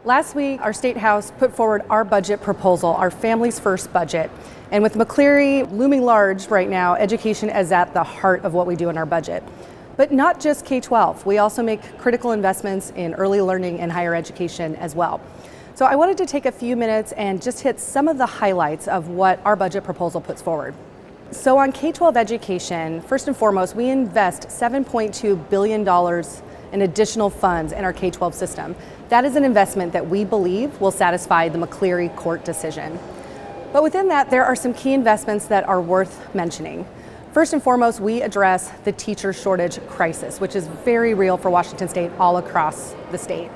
Last week, our State House put forward our budget proposal, our Families First budget. And with McCleary looming large right now, education is at the heart of what we do in our budget. But not just K-12, we also make critical investments in early learning and higher education as well. So I wanted to take a few minutes and just hit some of the highlights of what our budget proposal puts forward. So on K-12 education, first and foremost, we invest $7.2 billion in additional funds in our K-12 system. That is an investment that we believe will satisfy the McCleary court decision. But within that, there are some key investments that are worth mentioning. First and foremost, we address the teacher shortage crisis, which is very real for Washington State all across the state.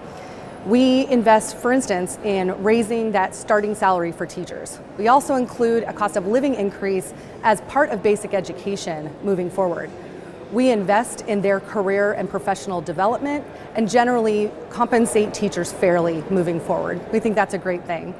We invest, for instance, in raising that starting salary for teachers. We also include a cost of living increase as part of basic education moving forward. We invest in their career and professional development and generally compensate teachers fairly moving forward. We think that's a great thing.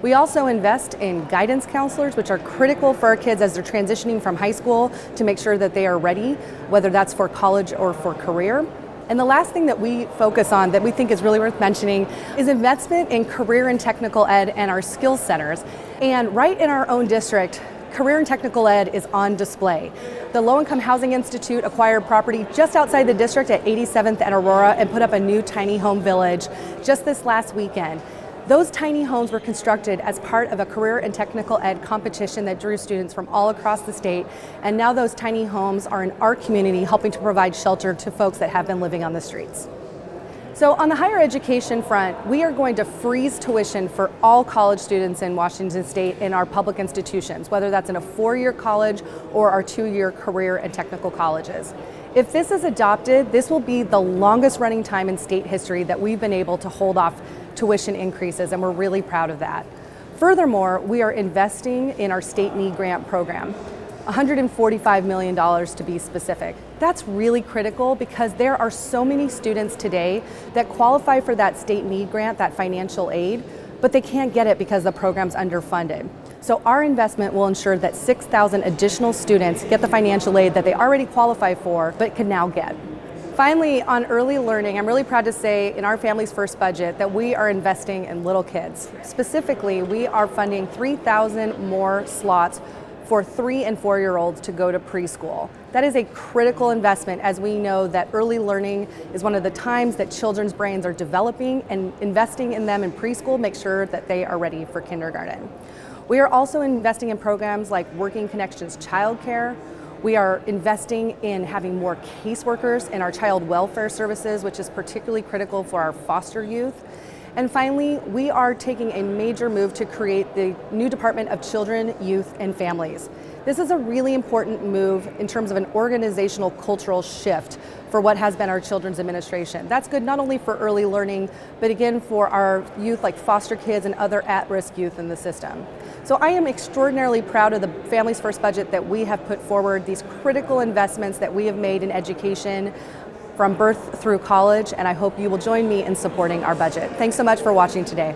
We also invest in guidance counselors, which are critical for our kids as they're transitioning from high school to make sure that they are ready, whether that's for college or for career. And the last thing that we focus on that we think is really worth mentioning is investment in career and technical ed and our skills centers. And right in our own district, career and technical ed is on display. The Low Income Housing Institute acquired property just outside the district at 87th and Aurora and put up a new tiny home village just this last weekend. Those tiny homes were constructed as part of a career and technical ed competition that drew students from all across the state. And now those tiny homes are in our community helping to provide shelter to folks that have been living on the streets. So on the higher education front, we are going to freeze tuition for all college students in Washington State in our public institutions, whether that's in a 4-year college or our 2-year career and technical colleges. If this is adopted, this will be the longest running time in state history that we've been able to hold off tuition increases, and we're really proud of that. Furthermore, we are investing in our state need grant program. $145 million to be specific. That's really critical because there are so many students today that qualify for that state need grant, that financial aid, but they can't get it because the program's underfunded. So our investment will ensure that 6,000 additional students get the financial aid that they already qualify for, but can now get. Finally, on early learning, I'm really proud to say in our Families First budget that we are investing in little kids. Specifically, we are funding 3,000 more slots for 3- and 4-year-olds to go to preschool. That is a critical investment as we know that early learning is one of the times that children's brains are developing, and investing in them in preschool makes sure that they are ready for kindergarten. We are also investing in programs like Working Connections Childcare. We are investing in having more caseworkers in our child welfare services, which is particularly critical for our foster youth. And finally, we are taking a major move to create the new Department of Children, Youth, and Families. This is a really important move in terms of an organizational cultural shift for what has been our children's administration. That's good not only for early learning, but again for our youth like foster kids and other at-risk youth in the system. So I am extraordinarily proud of the Families First budget that we have put forward, these critical investments that we have made in education from birth through college, and I hope you will join me in supporting our budget. Thanks so much for watching today.